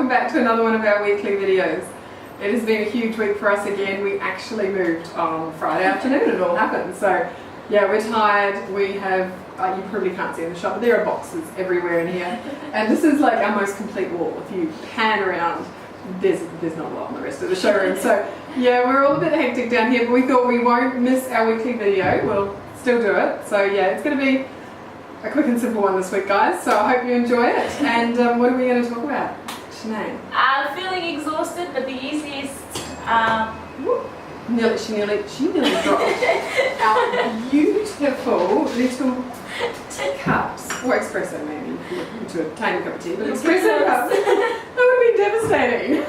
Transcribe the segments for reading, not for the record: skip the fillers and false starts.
welcome back to another one of our weekly videos. It has been a huge week for us again. We actually moved on Friday afternoon, it all happened. So yeah, we're tired. We have, you probably can't see in the shop, but there are boxes everywhere in here. And this is like our most complete wall. If you pan around, there's not a lot on the rest of the showroom. So yeah, we're all a bit hectic down here, but we thought we won't miss our weekly video. We'll still do it. So yeah, it's going to be a quick and simple one this week, guys, so I hope you enjoy it. And what are we going to talk about, Shenae? Feeling exhausted, but the easiest... She nearly dropped our beautiful little teacups, or espresso maybe, if you're looking to obtain a cup of tea, but espresso cups, that would be devastating.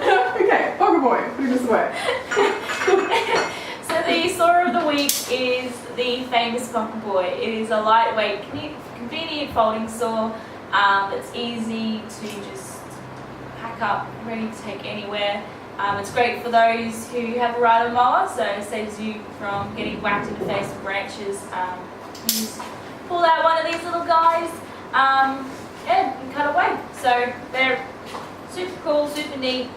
Okay, Poker Boy, put this away. So the saw of the week is the famous Poker Boy. It is a lightweight, convenient folding saw. It's easy to just pack up, ready to take anywhere. It's great for those who have a rider mower, so it saves you from getting whacked in the face with branches. You just pull out one of these little guys, and cut away. So they're super cool, super neat,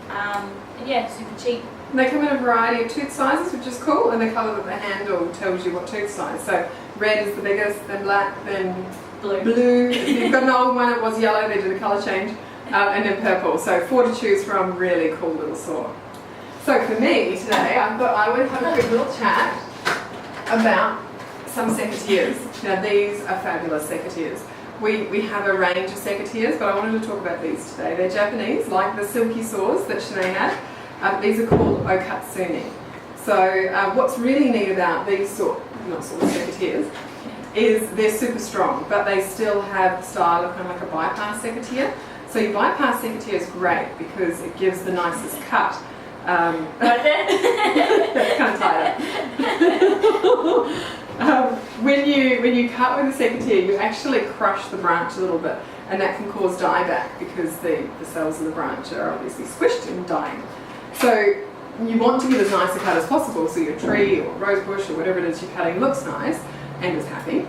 and yeah, super cheap. And they come in a variety of tooth sizes, which is cool, and the colour of the handle tells you what tooth size. So red is the biggest, then black, then blue. If you've got an old one, it was yellow, they did a colour change, and then purple. So 4 to choose from, really cool little saw. So for me today, I thought I would have a quick little chat about some secateurs. Now these are fabulous secateurs. We have a range of secateurs, but I wanted to talk about these today. They're Japanese, like the Silky Saws that Shenae had. These are called Okatsune. So what's really neat about these secateurs is they're super strong, but they still have the style of kind of like a bypass secateur. So your bypass secateur is great because it gives the nicest cut. Right there? That's kind of tighter. When you cut with a secateur, you actually crush the branch a little bit, and that can cause dieback because the cells of the branch are obviously squished and dying. So you want to get as nice a cut as possible so your tree or rose bush or whatever it is you're cutting looks nice and is happy.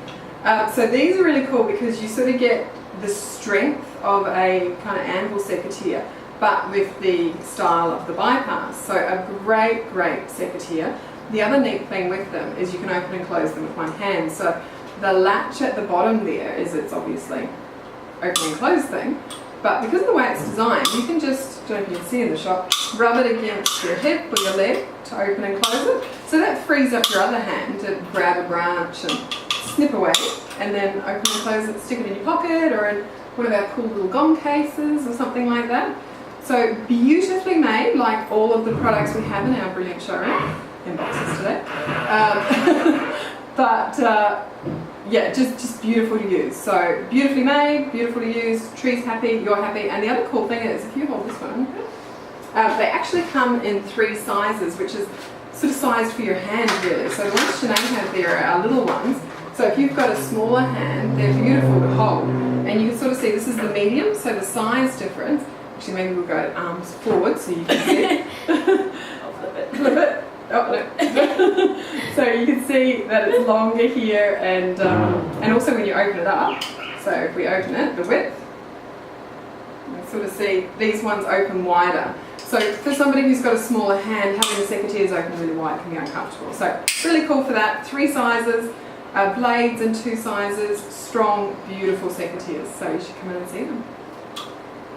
So these are really cool because you sort of get the strength of a kind of anvil secateur, but with the style of the bypass. So a great secateur. The other neat thing with them is you can open and close them with one hand. So the latch at the bottom there is it's obviously open and close thing. But because of the way it's designed, you can just, I don't know if you can see in the shop, rub it against your hip or your leg to open and close it. So that frees up your other hand to grab a branch and snip away, and then open and close it, stick it in your pocket or in one of our cool little gong cases or something like that. So beautifully made, like all of the products we have in our brilliant showroom, in boxes today. Yeah, just beautiful to use. So beautifully made, beautiful to use, tree's happy, you're happy. And the other cool thing is, if you hold this one, they actually come in 3 sizes, which is sort of sized for your hand really. So the ones Shenae had there are our little ones. So if you've got a smaller hand, they're beautiful to hold. And you can sort of see this is the medium, so the size difference. Actually, maybe we'll go arms forward so you can see it. I'll flip it. Flip it. Oh, no. So you can see that it's longer here, and also when you open it up, so if we open it, the width, you can sort of see these ones open wider. So for somebody who's got a smaller hand, having the secateurs open really wide can be uncomfortable. So really cool for that. 3 sizes, blades in 2 sizes, strong, beautiful secateurs. So you should come in and see them.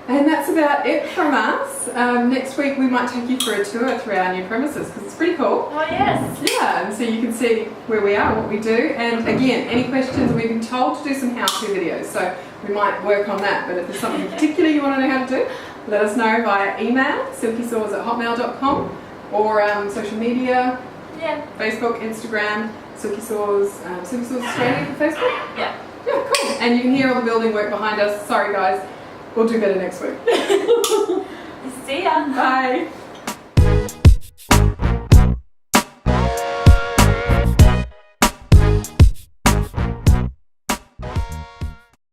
And that's about it from us. Next week we might take you for a tour through our new premises because it's pretty cool. Oh yes. Yeah, and so you can see where we are, what we do. And again, any questions, we've been told to do some how-to videos, so we might work on that. But if there's something particular you want to know how to do, let us know via email, silkysaws@hotmail.com, or social media, Facebook, Instagram, Silky Saws, Silky Saws Australia for Facebook. Yeah. Yeah, cool. And you can hear all the building work behind us. Sorry guys. We'll do better next week. See ya. Bye.